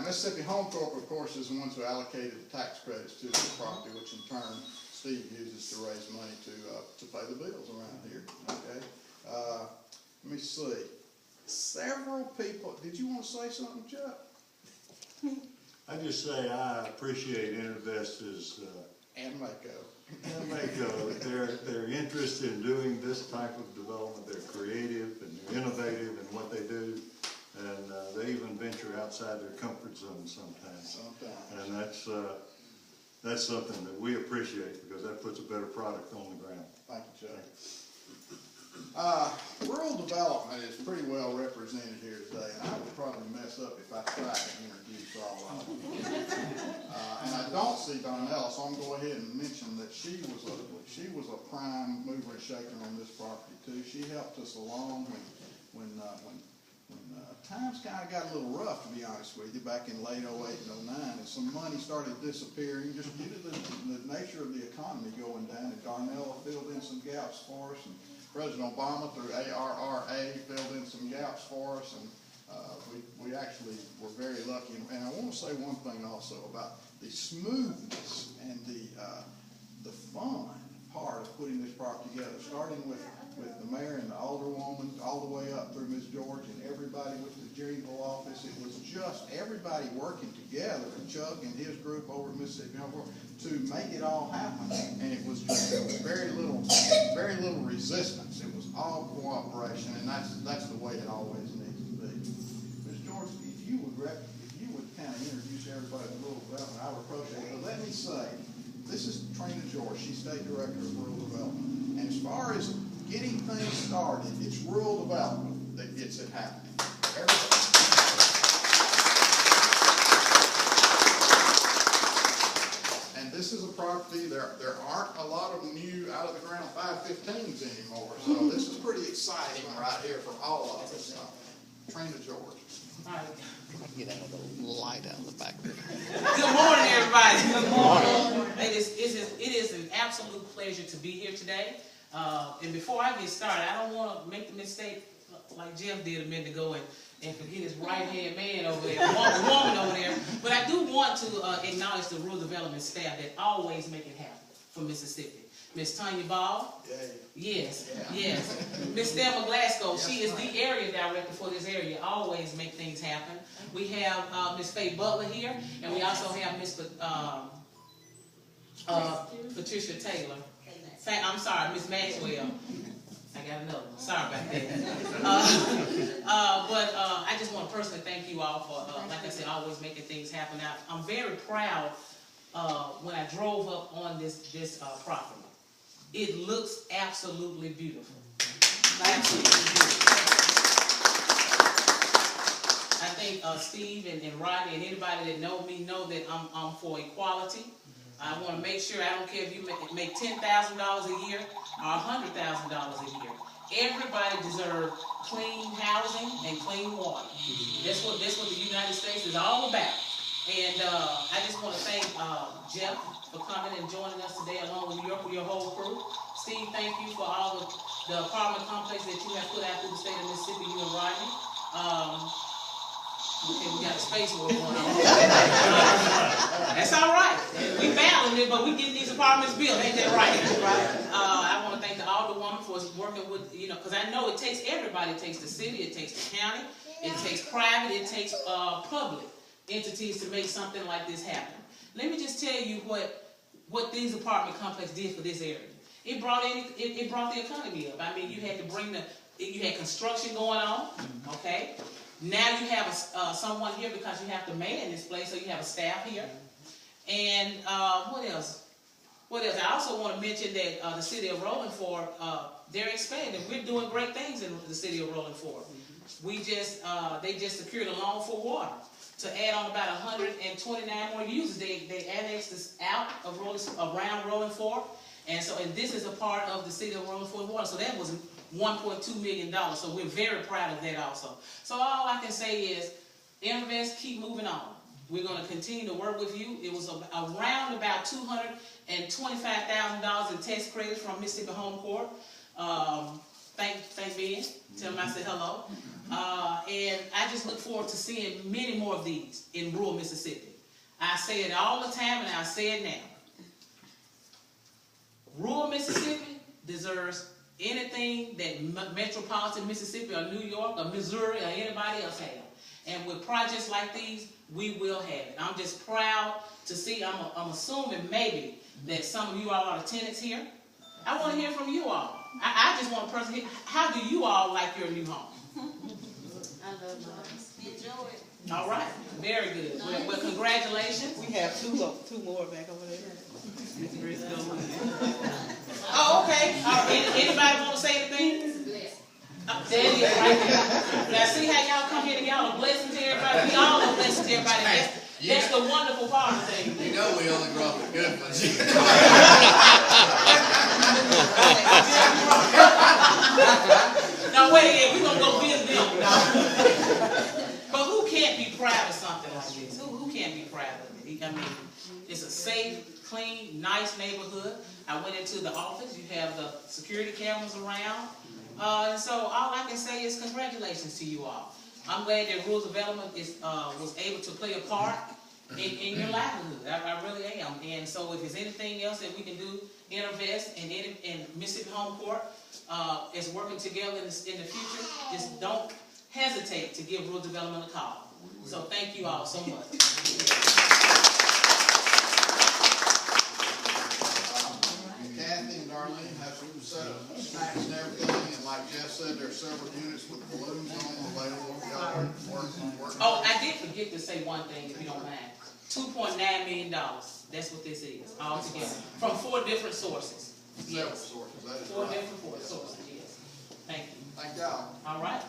Mississippi Home Corp, of course, is the ones who allocated the tax credits to this property, which in turn Steve uses to raise money to pay the bills around here. Okay. Let me see. Several people. Did you want to say something, Chuck? I just say I appreciate Intervest's And Mako. and Mako. Their interest in doing this type of development. They're creative and they're innovative in what they do, and they even venture outside their comfort zone sometimes. And that's something that we appreciate, because that puts a better product on the ground. Thank you, Chuck. Rural development is pretty well represented here today, and I would probably mess up if I tried to introduce all of them. And I don't see Darnell, so I'm going to go ahead and mention that she was a prime mover and shaker on this property too. She helped us along when times kind of got a little rough, to be honest with you, back in late 08 and 09, and some money started disappearing just due to the nature of the economy going down. And Darnell filled in some gaps for us, and President Obama through ARRA filled in some gaps for us, and we actually were very lucky. And I want to say one thing also about the smoothness and the fun part of putting this property together, starting with the mayor and the alderwoman, all the way up through Ms. George and everybody with the Greenville office. It was just everybody working together, and Chuck and his group over at Mississippi Home Corp, to make it all happen. And it was very little resistance. It was all cooperation, and that's the way it always needs to be. Ms. George, if you would kind of introduce everybody to rural development, I would appreciate it. But let me say, this is Trina George. She's State Director of Rural Development. And as far as getting things started, it's rural development that gets it happening. And this is a property, there aren't a lot of new out of the ground 515s anymore, so this is pretty exciting right here for all of us. Trina George. All right. Get out of the light out of the back there. Good morning, everybody. Good morning. It is an absolute pleasure to be here today. And before I get started, I don't want to make the mistake like Jeff did a minute ago and forget his right-hand man over there, woman over there. But I do want to acknowledge the rural development staff that always make it happen for Mississippi. Miss Tanya Ball. Yes. Miss Thelma Glasgow, she is the area director for this area, always make things happen. We have Miss Faye Butler here, and we also have Miss Patricia Taylor. I'm sorry, Miss Maxwell. I got another one. Sorry about that. But I just want to personally thank you all for, like I said, always making things happen. I'm very proud when I drove up on this property. It looks absolutely beautiful. Absolutely beautiful. I think Steve and Rodney and anybody that know me know that I'm for equality. I want to make sure, I don't care if you make $10,000 a year or $100,000 a year. Everybody deserves clean housing and clean water. That's what the United States is all about. And I just want to thank Jeff for coming and joining us today, along with your whole crew. Steve, thank you for all the apartment complex that you have put out through the state of Mississippi, you and Rodney. Okay, we got a space war going on. That's all right. We battling it, but we getting these apartments built. Ain't that right? I want to thank the alderwoman for working with, because I know it takes everybody. It takes the city, it takes the county, it takes private, it takes public entities to make something like this happen. Let me just tell you what these apartment complex did for this area. It brought the economy up. I mean, you had construction going on, okay? Now you have someone here because you have to man this place, so you have a staff here. And what else? I also want to mention that the city of Rolling Fork, they're expanding. We're doing great things in the city of Rolling Fork. They just secured a loan for water to add on about 129 more users. They annexed this out of around Rolling Fork, and this is a part of the city of Rolling Fork water. So that was $1.2 million. So we're very proud of that also. So all I can say is, Intervest, keep moving on. We're going to continue to work with you. It was around about $225,000 in tax credits from Mississippi Home Corp. thank Ben, tell him I said hello. And I just look forward to seeing many more of these in rural Mississippi. I say it all the time and I say it now. Rural Mississippi deserves anything that metropolitan Mississippi or New York or Missouri or anybody else have. And with projects like these, we will have it. I'm just proud to see, I'm assuming maybe that some of you all are the tenants here. I want to hear from you all. I just want a person here. How do you all like your new home? I love mine. Enjoy it. All right, very good. Well, congratulations. We have two more back over there. Oh, okay. Anybody want to say anything? There it is right there. Now see how y'all come here and y'all are blessing to everybody. We all are blessing to everybody. That's the wonderful part of things. You know we only brought the good ones. Now wait again, we're gonna go visit them. But who can't be proud of something like this? Who can't be proud of it? I mean, it's a safe, clean, nice neighborhood. I went into the office, you have the security cameras around. And so all I can say is congratulations to you all. I'm glad that rural development was able to play a part in your livelihood. I really am. And so if there's anything else that we can do, Intervest and Mississippi Homeport is working together in the future, just don't hesitate to give rural development a call. So thank you all so much. Kathy and Darlene have set up snacks and everything, and like Jeff said, there are several units with balloons on them available. Y'all are working. Oh, I did forget to say one thing, if you don't mind. $2.9 million. That's what this is, all together, from 4 different sources. Several Yes, sources, that is 4 right. different sources, yes. Thank you. Thank y'all. All right.